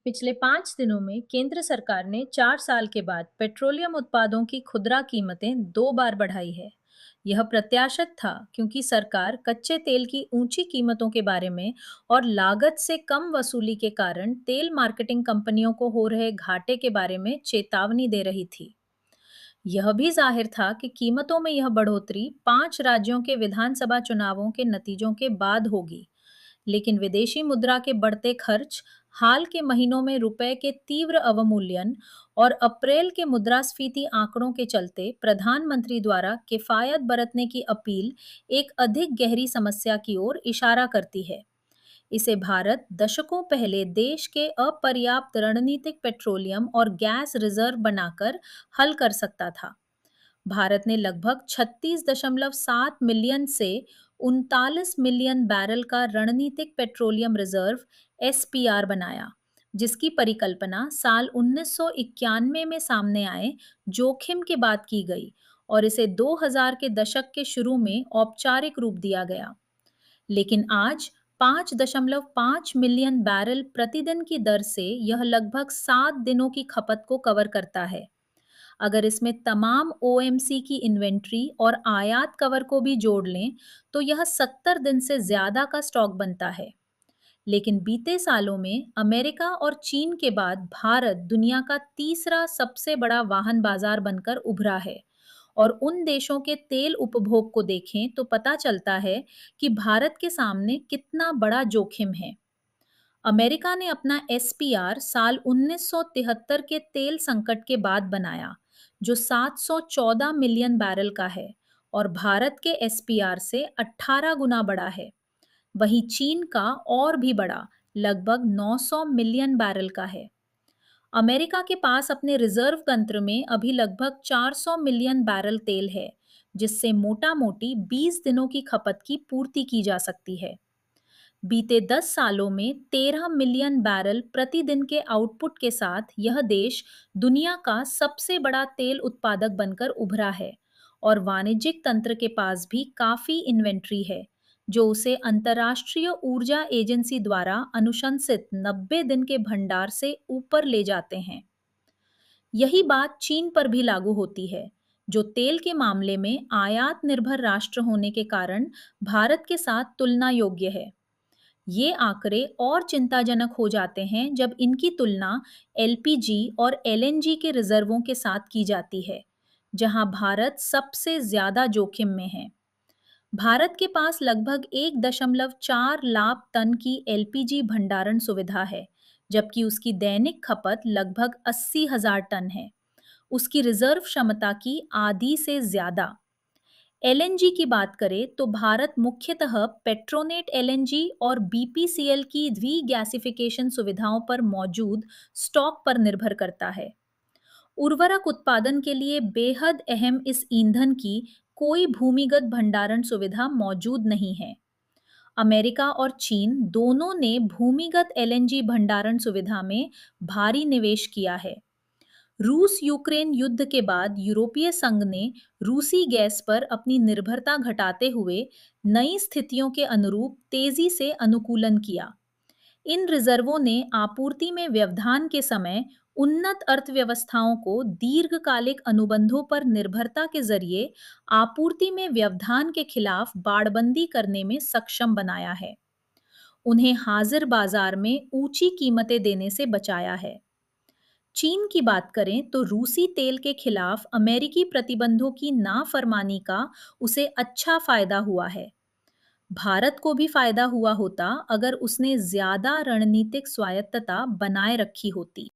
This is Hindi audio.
पिछले 5 दिनों में केंद्र सरकार ने 4 साल के बाद पेट्रोलियम उत्पादों की खुदरा कीमतें 2 बार बढ़ाई है। यह प्रत्याशित था क्योंकि सरकार कच्चे तेल की ऊंची कीमतों के बारे में और लागत से कम वसूली के कारण तेल मार्केटिंग कंपनियों को हो रहे घाटे के बारे में चेतावनी दे रही थी। यह भी जाहिर था कि कीमतों में यह बढ़ोतरी 5 राज्यों के विधानसभा चुनावों के नतीजों के बाद होगी। लेकिन विदेशी मुद्रा के बढ़ते खर्च, हाल के महीनों में रुपए के तीव्र अवमूल्यन और अप्रैल के मुद्रास्फीति आंकड़ों के चलते प्रधानमंत्री द्वारा किफायत बरतने की अपील एक अधिक गहरी समस्या की ओर इशारा करती है। इसे भारत दशकों पहले देश के अपर्याप्त रणनीतिक पेट्रोलियम और गैस रिजर्व बनाकर हल कर सकता था। भारत ने लगभग 36.7 मिलियन से 39 मिलियन बैरल का रणनीतिक पेट्रोलियम रिजर्व एसपीआर बनाया, जिसकी परिकल्पना साल 1991 में सामने आए जोखिम के बाद की गई और इसे 2000 के दशक के शुरू में औपचारिक रूप दिया गया। लेकिन आज 5.5 मिलियन बैरल प्रतिदिन की दर से यह लगभग 7 दिनों की खपत को कवर करता है। अगर इसमें तमाम ओएमसी की इन्वेंट्री और आयात कवर को भी जोड़ लें, तो यह 70 दिन से ज्यादा का स्टॉक बनता है। लेकिन बीते सालों में अमेरिका और चीन के बाद भारत दुनिया का तीसरा सबसे बड़ा वाहन बाजार बनकर उभरा है। और उन देशों के तेल उपभोग को देखें तो पता चलता है कि भारत के सामने कितना बड़ा जोखिम है। अमेरिका ने अपना एसपीआर साल 1973 के तेल संकट के बाद बनाया, जो 714 मिलियन बैरल का है और भारत के एसपीआर से 18 गुना बड़ा है। वहीं चीन का और भी बड़ा, लगभग 900 मिलियन बैरल का है। अमेरिका के पास अपने रिजर्व तंत्र में अभी लगभग 400 मिलियन बैरल तेल है, जिससे मोटा मोटी 20 दिनों की खपत की पूर्ति की जा सकती है। बीते 10 सालों में 13 मिलियन बैरल प्रतिदिन के आउटपुट के साथ यह देश दुनिया का सबसे बड़ा तेल उत्पादक बनकर उभरा है और वाणिज्यिक तंत्र के पास भी काफी इन्वेंट्री है, जो उसे अंतर्राष्ट्रीय ऊर्जा एजेंसी द्वारा अनुशंसित 90 दिन के भंडार से ऊपर ले जाते हैं। यही बात चीन पर भी लागू होती है, जो तेल के मामले में आयात निर्भर राष्ट्र होने के कारण भारत के साथ तुलना योग्य है। ये आंकड़े और चिंताजनक हो जाते हैं जब इनकी तुलना एलपीजी और एलएनजी के रिजर्वों के साथ की जाती है, जहां भारत सबसे ज्यादा जोखिम में है। भारत के पास लगभग 1.4 लाख टन की एलपीजी भंडारण सुविधा है, जबकि उसकी दैनिक खपत लगभग 80,000 टन है, उसकी रिजर्व क्षमता की आधी से ज्यादा। एलएनजी की बात करें तो भारत मुख्यतः पेट्रोनेट एलएनजी और बीपीसीएल की द्वि गैसिफिकेशन सुविधाओं पर मौजूद स्टॉक पर निर्भर करता है। उर्वरक उत्पादन के लिए बेहद अहम इस ईंधन की कोई भूमिगत भंडारण सुविधा मौजूद नहीं है। अमेरिका और चीन दोनों ने भूमिगत एलएनजी भंडारण सुविधा में भारी निवेश किया है। रूस यूक्रेन युद्ध के बाद यूरोपीय संघ ने रूसी गैस पर अपनी निर्भरता घटाते हुए नई स्थितियों के अनुरूप तेजी से अनुकूलन किया। इन रिजर्वों ने आपूर्ति में व्यवधान के समय उन्नत अर्थव्यवस्थाओं को दीर्घकालिक अनुबंधों पर निर्भरता के जरिए आपूर्ति में व्यवधान के खिलाफ बाड़बंदी करने में सक्षम बनाया है। उन्हें हाजिर बाजार में ऊंची कीमतें देने से बचाया है। चीन की बात करें तो रूसी तेल के खिलाफ अमेरिकी प्रतिबंधों की नाफरमानी का उसे अच्छा फायदा हुआ है। भारत को भी फायदा हुआ होता अगर उसने ज्यादा रणनीतिक स्वायत्तता बनाए रखी होती।